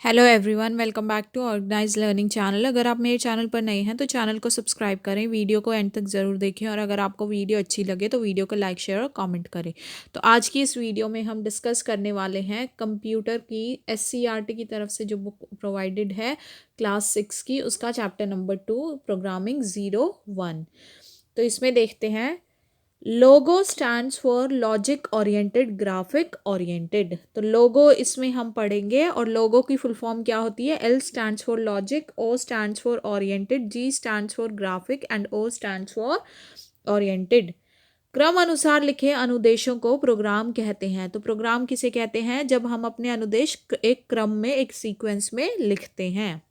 Hello everyone, welcome back to organize learning channel. अगर आप मेरे चैनल पर नए हैं तो चैनल को सब्सक्राइब करें, वीडियो को एंड तक ज़रूर देखें और अगर आपको वीडियो अच्छी लगे तो वीडियो को लाइक शेयर और कमेंट करें। तो आज की इस वीडियो में हम डिस्कस करने वाले हैं कंप्यूटर की एससीईआरटी की तरफ से जो बुक प्रोवाइडेड है क्लास 6 की, उसका चैप्टर नंबर 2 प्रोग्रामिंग 01। तो इसमें देखते हैं, logo stands for logic oriented, graphic oriented. तो लोगो इसमें हम पढ़ेंगे और लोगो की फुल फॉर्म क्या होती है। L stands for logic, O stands for oriented, G stands for graphic and O stands for oriented. क्रम अनुसार लिखे अनुदेशों को प्रोग्राम कहते हैं। तो प्रोग्राम किसे कहते हैं? जब हम अपने अनुदेश एक क्रम में, एक सीक्वेंस में लिखते हैं।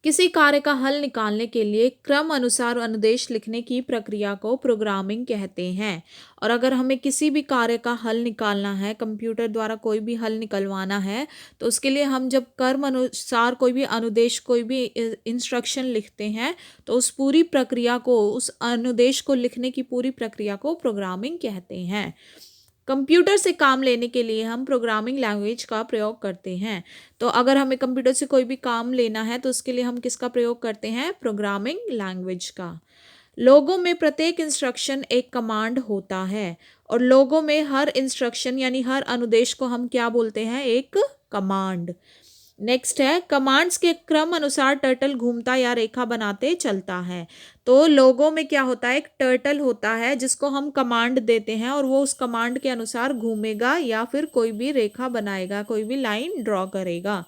किसी कार्य का हल निकालने के लिए क्रम अनुसार अनुदेश लिखने की प्रक्रिया को प्रोग्रामिंग कहते हैं। और अगर हमें किसी भी कार्य का हल निकालना है, कंप्यूटर द्वारा कोई भी हल निकलवाना है, तो उसके लिए हम जब क्रम अनुसार कोई भी अनुदेश, कोई भी इंस्ट्रक्शन लिखते हैं, तो उस पूरी प्रक्रिया को, उस अनुदेश को लिखने की पूरी प्रक्रिया को प्रोग्रामिंग कहते हैं। कंप्यूटर से काम लेने के लिए हम प्रोग्रामिंग लैंग्वेज का प्रयोग करते हैं। तो अगर हमें कंप्यूटर से कोई भी काम लेना है तो उसके लिए हम किसका प्रयोग करते हैं? प्रोग्रामिंग लैंग्वेज का। लोगो में प्रत्येक इंस्ट्रक्शन एक कमांड होता है और लोगो में हर इंस्ट्रक्शन यानी हर अनुदेश को हम क्या बोलते हैं? एक कमांड। नेक्स्ट है, कमांड्स के क्रम अनुसार टर्टल घूमता या रेखा बनाते चलता है। तो लोगों में क्या होता है? एक टर्टल होता है जिसको हम कमांड देते हैं और वो उस कमांड के अनुसार घूमेगा या फिर कोई भी रेखा बनाएगा, कोई भी लाइन ड्रॉ करेगा।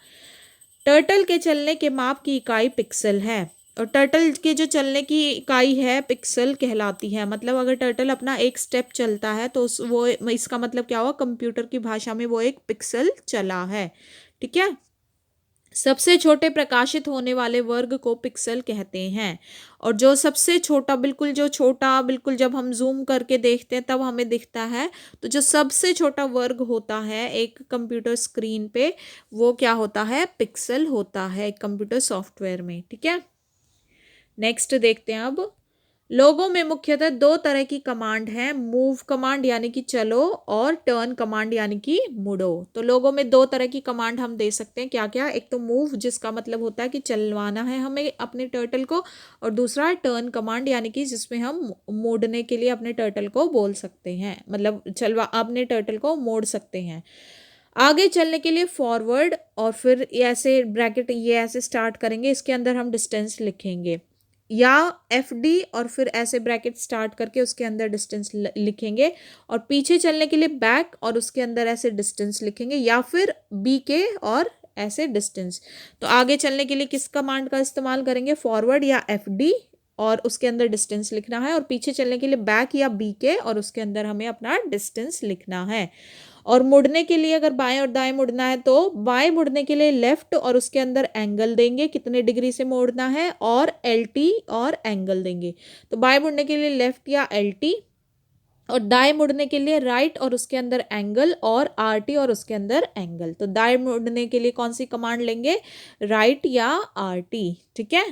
टर्टल के चलने के माप की इकाई पिक्सल है और टर्टल के जो चलने की इकाई है पिक्सल कहलाती है। मतलब अगर टर्टल अपना एक स्टेप चलता है तो वो इसका मतलब क्या हुआ? कंप्यूटर की भाषा में वो एक पिक्सल चला है। ठीक है। सबसे छोटे प्रकाशित होने वाले वर्ग को पिक्सल कहते हैं और जो सबसे छोटा, बिल्कुल जो छोटा, बिल्कुल जब हम जूम करके देखते हैं तब हमें दिखता है, तो जो सबसे छोटा वर्ग होता है एक कंप्यूटर स्क्रीन पे, वो क्या होता है? पिक्सल होता है कंप्यूटर सॉफ्टवेयर में। ठीक है। नेक्स्ट देखते हैं अब, लोगों में मुख्यतः दो तरह की कमांड है, मूव कमांड यानी कि चलो और टर्न कमांड यानी कि मुड़ो। तो लोगों में दो तरह की कमांड हम दे सकते हैं, क्या क्या? एक तो मूव जिसका मतलब होता है कि चलवाना है हमें अपने टर्टल को, और दूसरा है टर्न कमांड यानी कि जिसमें हम मोड़ने के लिए अपने टर्टल को बोल सकते हैं, मतलब चलवा अपने टर्टल को मोड़ सकते हैं। आगे चलने के लिए फॉरवर्ड और फिर ऐसे ब्रैकेट ये ऐसे स्टार्ट करेंगे, इसके अंदर हम डिस्टेंस लिखेंगे, या FD और फिर ऐसे ब्रैकेट स्टार्ट करके उसके अंदर डिस्टेंस लिखेंगे, और पीछे चलने के लिए बैक और उसके अंदर ऐसे डिस्टेंस लिखेंगे, या फिर BK और ऐसे डिस्टेंस। तो आगे चलने के लिए किस कमांड का इस्तेमाल करेंगे? फॉरवर्ड या FD और उसके अंदर डिस्टेंस लिखना है, और पीछे चलने के लिए बैक या BK और उसके अंदर हमें अपना डिस्टेंस लिखना है। और मुड़ने के लिए अगर बाएं और दाएं मुड़ना है तो बाएं मुड़ने के लिए लेफ्ट और उसके अंदर एंगल देंगे, कितने डिग्री से मोड़ना है, और LT और एंगल देंगे। तो बाएं मुड़ने के लिए लेफ्ट या LT, और दाएं मुड़ने के लिए राइट और उसके अंदर एंगल, और RT और उसके अंदर एंगल। तो दाएं मुड़ने के लिए कौन सी कमांड लेंगे? राइट या RT। ठीक है।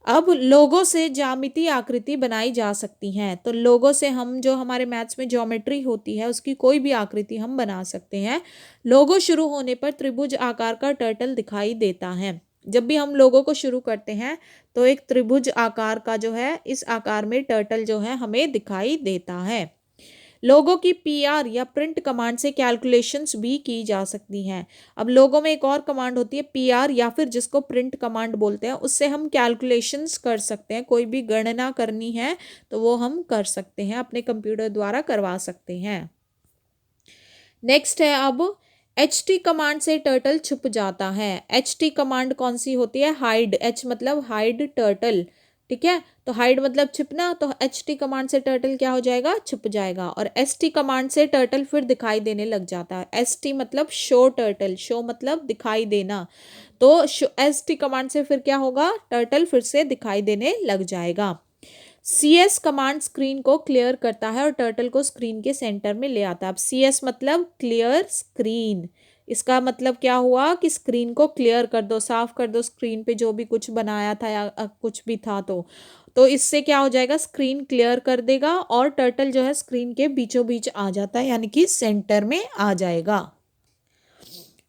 अब लोगों से ज्यामितीय आकृति बनाई जा सकती हैं। तो लोगों से हम, जो हमारे मैथ्स में ज्योमेट्री होती है, उसकी कोई भी आकृति हम बना सकते हैं। लोगो शुरू होने पर त्रिभुज आकार का टर्टल दिखाई देता है। जब भी हम लोगों को शुरू करते हैं तो एक त्रिभुज आकार का जो है, इस आकार में टर्टल जो है हमें दिखाई देता है। लोगों की PR या प्रिंट कमांड से कैलकुलेशंस भी की जा सकती हैं। अब लोगों में एक और कमांड होती है PR, या फिर जिसको प्रिंट कमांड बोलते हैं, उससे हम कैलकुलेशंस कर सकते हैं। कोई भी गणना करनी है तो वो हम कर सकते हैं, अपने कंप्यूटर द्वारा करवा सकते हैं। नेक्स्ट है अब, HT कमांड से टर्टल छुप जाता है। HT कमांड कौन सी होती है? हाइड। H मतलब हाइड टर्टल। ठीक है। तो हाइड मतलब छिपना, तो HT कमांड से टर्टल क्या हो जाएगा? छुप जाएगा। और ST कमांड से टर्टल फिर दिखाई देने लग जाता है। ST मतलब शो टर्टल, शो मतलब दिखाई देना। तो ST कमांड से फिर क्या होगा? टर्टल फिर से दिखाई देने लग जाएगा। CS कमांड स्क्रीन को क्लियर करता है और टर्टल को स्क्रीन के सेंटर में ले आता है। अब CS मतलब क्लियर स्क्रीन, इसका मतलब क्या हुआ कि स्क्रीन को क्लियर कर दो, साफ कर दो, स्क्रीन पे जो भी कुछ बनाया था या कुछ भी था तो इससे क्या हो जाएगा? स्क्रीन क्लियर कर देगा और टर्टल जो है स्क्रीन के बीचों बीच आ जाता है, यानी कि सेंटर में आ जाएगा।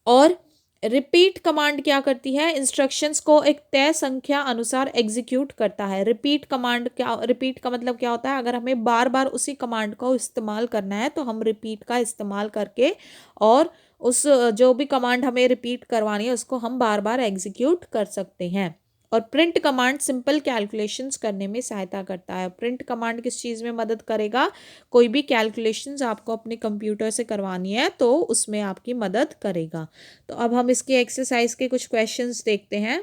और रिपीट कमांड क्या करती है, इंस्ट्रक्शंस को एक तय संख्या अनुसार एग्जीक्यूट करता है। रिपीट कमांड क्या, रिपीट का मतलब क्या होता है, अगर हमें बार बार उसी कमांड को इस्तेमाल करना है तो हम रिपीट का इस्तेमाल करके और उस जो भी कमांड हमें रिपीट करवानी है उसको हम बार बार एग्जीक्यूट कर सकते हैं। और प्रिंट कमांड सिंपल कैलकुलेशंस करने में सहायता करता है। प्रिंट कमांड किस चीज़ में मदद करेगा, कोई भी कैलकुलेशंस आपको अपने कंप्यूटर से करवानी है तो उसमें आपकी मदद करेगा। तो अब हम इसकी एक्सरसाइज के कुछ क्वेश्चंस देखते हैं।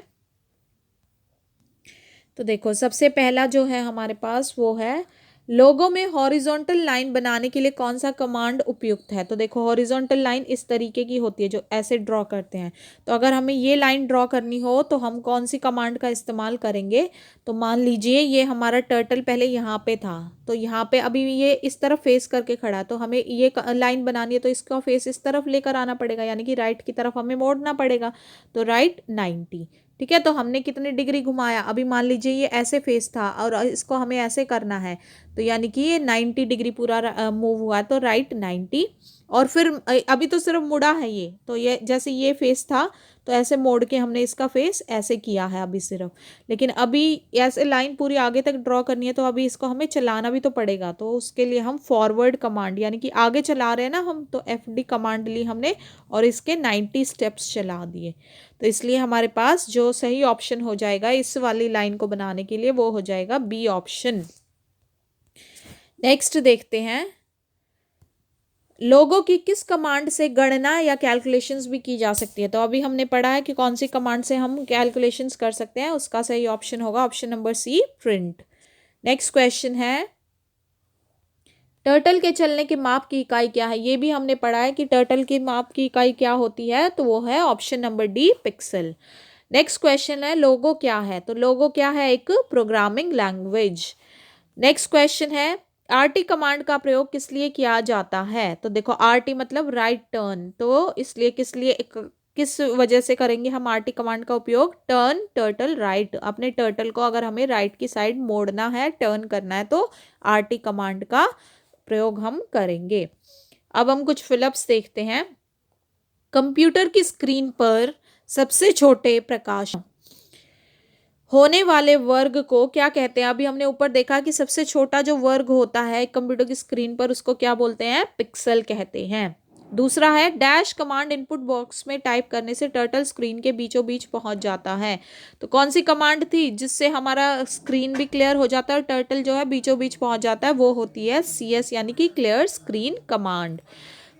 तो देखो सबसे पहला जो है हमारे पास वो है, लोगो में हॉरिजॉन्टल लाइन बनाने के लिए कौन सा कमांड उपयुक्त है। तो देखो हॉरिजॉन्टल लाइन इस तरीके की होती है जो ऐसे ड्रॉ करते हैं। तो अगर हमें ये लाइन ड्रॉ करनी हो तो हम कौन सी कमांड का इस्तेमाल करेंगे। तो मान लीजिए ये हमारा टर्टल पहले यहाँ पे था, तो यहाँ पे अभी ये इस तरफ फेस करके खड़ा है, तो हमें ये लाइन बनानी है तो इसका फेस इस तरफ लेकर आना पड़ेगा, यानी कि राइट की तरफ हमें मोड़ना पड़ेगा। तो राइट 90, ठीक है। तो हमने कितने डिग्री घुमाया, अभी मान लीजिए ये ऐसे फेस था और इसको हमें ऐसे करना है, तो यानी कि ये 90 डिग्री पूरा मूव हुआ, तो राइट 90। और फिर अभी तो सिर्फ मुड़ा है ये, तो ये जैसे ये फेस था तो ऐसे मोड़ के हमने इसका फेस ऐसे किया है अभी सिर्फ, लेकिन अभी ऐसे लाइन पूरी आगे तक ड्रॉ करनी है तो अभी इसको हमें चलाना भी तो पड़ेगा। तो उसके लिए हम फॉरवर्ड कमांड, यानी कि आगे चला रहे हैं ना हम, तो FD कमांड ली हमने और इसके 90 स्टेप्स चला दिए। तो इसलिए हमारे पास जो सही ऑप्शन हो जाएगा इस वाली लाइन को बनाने के लिए वो हो जाएगा बी ऑप्शन। नेक्स्ट देखते हैं, लोगों की किस कमांड से गणना या कैलकुलेशंस भी की जा सकती है। तो अभी हमने पढ़ा है कि कौन सी कमांड से हम कैलकुलेशंस कर सकते हैं, उसका सही ऑप्शन होगा option number C, print. Next question है, टर्टल के चलने के माप की इकाई क्या है। ये भी हमने पढ़ा है कि टर्टल की माप की इकाई क्या होती है, तो वो है option number D, pixel. Next question है, लोगो क्या है। तो लोगो क्या है, एक प्रोग्रामिंग लैंग्वेज। नेक्स्ट क्वेश्चन है, RT कमांड का प्रयोग किस लिए किया जाता है। तो देखो RT मतलब राइट टर्न, तो इसलिए किस वजह से करेंगे हम RT कमांड का उपयोग, टर्न टर्टल राइट। अपने टर्टल को अगर हमें राइट की साइड मोड़ना है, टर्न करना है, तो RT कमांड का प्रयोग हम करेंगे। अब हम कुछ फिलअप्स देखते हैं। कंप्यूटर की स्क्रीन पर सबसे छोटे प्रकाश होने वाले वर्ग को क्या कहते हैं। अभी हमने ऊपर देखा कि सबसे छोटा जो वर्ग होता है कंप्यूटर की स्क्रीन पर उसको क्या बोलते हैं, पिक्सल कहते हैं। दूसरा है, डैश कमांड इनपुट बॉक्स में टाइप करने से टर्टल स्क्रीन के बीचों बीच पहुंच जाता है। तो कौन सी कमांड थी जिससे हमारा स्क्रीन भी क्लियर हो जाता है और टर्टल जो है बीचों बीच पहुंच जाता है, वो होती है CS यानी कि क्लियर स्क्रीन कमांड।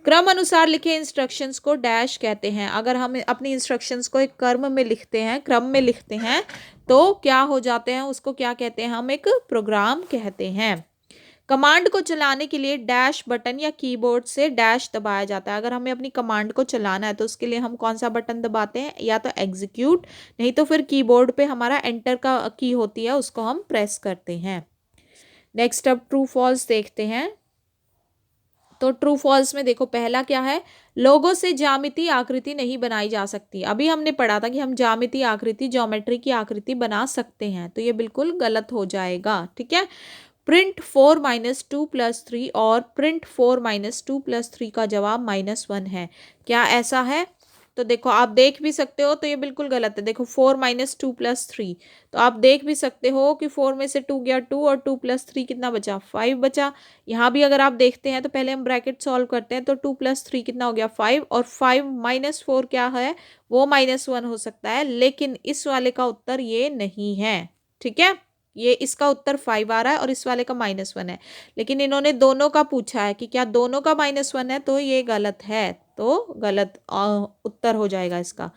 क्रम अनुसार लिखे इंस्ट्रक्शंस को डैश कहते हैं। अगर हम अपनी इंस्ट्रक्शंस को एक क्रम में लिखते हैं, क्रम में लिखते हैं, तो क्या हो जाते हैं, उसको क्या कहते हैं, हम एक प्रोग्राम कहते हैं। कमांड को चलाने के लिए डैश बटन या कीबोर्ड से डैश दबाया जाता है। अगर हमें अपनी कमांड को चलाना है तो उसके लिए हम कौन सा बटन दबाते हैं, या तो एग्जीक्यूट, नहीं तो फिर कीबोर्ड पे हमारा एंटर का की होती है उसको हम प्रेस करते हैं। नेक्स्ट अब ट्रू फॉल्स देखते हैं। तो ट्रू फॉल्स में देखो पहला क्या है, लोगों से ज्यामिति आकृति नहीं बनाई जा सकती। अभी हमने पढ़ा था कि हम ज्यामिति आकृति, ज्योमेट्री की आकृति बना सकते हैं, तो ये बिल्कुल गलत हो जाएगा, ठीक है। प्रिंट 4 - 2 + 3 और प्रिंट 4 - 2 + 3 का जवाब -1 है, क्या ऐसा है। तो देखो आप देख भी सकते हो, तो ये बिल्कुल गलत है। देखो 4 - 2 + 3, तो आप देख भी सकते हो कि 4 में से 2 गया 2 और 2 + 3 कितना बचा, 5 बचा। यहाँ भी अगर आप देखते हैं तो पहले हम ब्रैकेट सॉल्व करते हैं, तो 2 + 3 कितना हो गया 5, और 5 - 4 क्या है, वो -1 हो सकता है, लेकिन इस वाले का उत्तर ये नहीं है, ठीक है। ये इसका उत्तर 5 आ रहा है और इस वाले का -1 है, लेकिन इन्होंने दोनों का पूछा है कि क्या दोनों का -1 है, तो ये गलत है, तो गलत उत्तर हो जाएगा इसका।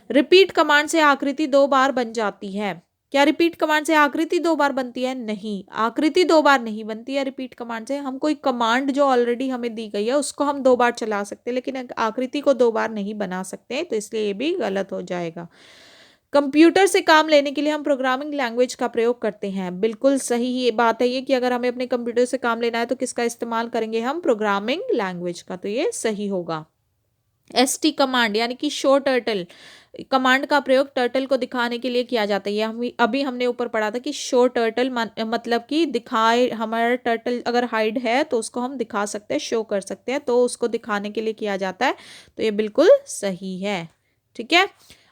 रिपीट कमांड से आकृति 2 बार बन जाती है। क्या रिपीट कमांड से आकृति 2 बार बनती है, नहीं, आकृति 2 बार नहीं बनती है रिपीट कमांड से। हम कोई कमांड जो ऑलरेडी हमें दी गई है उसको हम 2 बार चला सकते हैं, लेकिन आकृति को 2 बार नहीं बना सकते, तो इसलिए ये भी गलत हो जाएगा। कंप्यूटर से काम लेने के लिए हम प्रोग्रामिंग लैंग्वेज का प्रयोग करते हैं, बिल्कुल सही ये बात है ये कि अगर हमें अपने कंप्यूटर से काम लेना है तो किसका इस्तेमाल करेंगे, हम प्रोग्रामिंग लैंग्वेज का, तो ये सही होगा। ST कमांड यानी कि शो टर्टल कमांड का प्रयोग टर्टल को दिखाने के लिए किया जाता है। ये हम अभी हमने ऊपर पढ़ा था कि शो टर्टल मतलब कि दिखाए, हमारा टर्टल अगर हाइड है तो उसको हम दिखा सकते हैं, शो कर सकते हैं, तो उसको दिखाने के लिए किया जाता है, तो ये बिल्कुल सही है। ठीक है,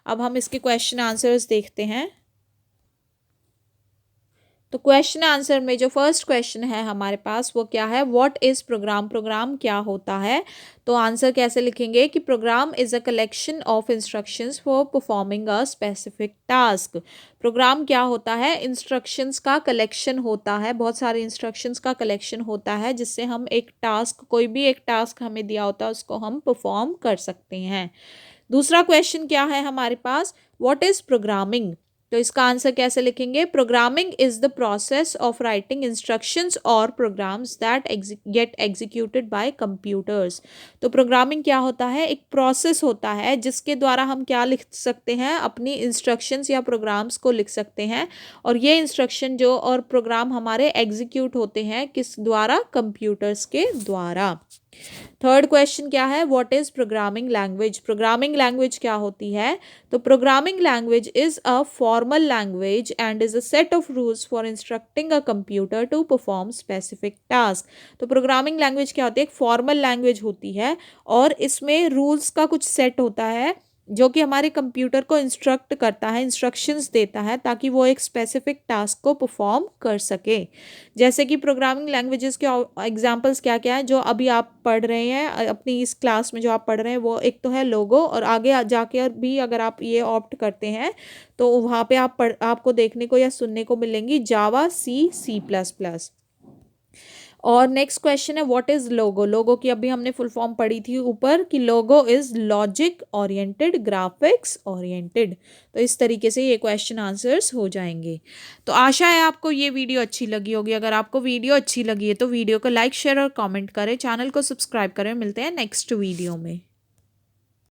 अब हम इसके क्वेश्चन आंसर्स देखते हैं। तो क्वेश्चन आंसर में जो फर्स्ट क्वेश्चन है हमारे पास वो क्या है, व्हाट इज प्रोग्राम, प्रोग्राम क्या होता है। तो आंसर कैसे लिखेंगे कि program is a collection of instructions for performing a specific task. Program क्या होता है, इंस्ट्रक्शंस का कलेक्शन होता है, बहुत सारे इंस्ट्रक्शंस का कलेक्शन होता है जिससे हम एक टास्क, कोई भी एक टास्क हमें दिया होता है उसको हम परफॉर्म कर सकते हैं। दूसरा क्वेश्चन क्या है हमारे पास, व्हाट इज प्रोग्रामिंग। तो इसका आंसर कैसे लिखेंगे, programming is the process of writing instructions और programs that get executed by computers. तो प्रोग्रामिंग क्या होता है, एक प्रोसेस होता है जिसके द्वारा हम क्या लिख सकते हैं, अपनी इंस्ट्रक्शंस या प्रोग्राम्स को लिख सकते हैं, और ये इंस्ट्रक्शन जो और प्रोग्राम हमारे एग्जीक्यूट होते हैं किस द्वारा, कंप्यूटर्स के द्वारा। थर्ड क्वेश्चन क्या है, what is programming language. Programming language क्या होती है, तो programming language is a formal language and is a set of rules for instructing a computer to perform specific task. तो प्रोग्रामिंग लैंग्वेज क्या होती है, एक फॉर्मल लैंग्वेज होती है और इसमें रूल्स का कुछ सेट होता है जो कि हमारे कंप्यूटर को इंस्ट्रक्ट करता है, इंस्ट्रक्शंस देता है ताकि वो एक स्पेसिफिक टास्क को परफॉर्म कर सके। जैसे कि प्रोग्रामिंग लैंग्वेजेस के एग्जांपल्स क्या क्या हैं जो अभी आप पढ़ रहे हैं अपनी इस क्लास में, जो आप पढ़ रहे हैं वो एक तो है लोगो, और आगे जाके भी अगर आप ये ऑप्ट करते हैं तो वहाँ पे आपको देखने को या सुनने को मिलेंगी जावा, सी, सी प्लस प्लस। और नेक्स्ट क्वेश्चन है व्हाट इज लोगो। लोगो की अभी हमने फुल फॉर्म पढ़ी थी ऊपर कि लोगो is logic oriented, graphics oriented. तो इस तरीके से ये क्वेश्चन आंसर्स हो जाएंगे। तो आशा है आपको ये वीडियो अच्छी लगी होगी। अगर आपको वीडियो अच्छी लगी है तो वीडियो को लाइक, शेयर और कमेंट करें, चैनल को सब्सक्राइब करें। मिलते हैं नेक्स्ट वीडियो में।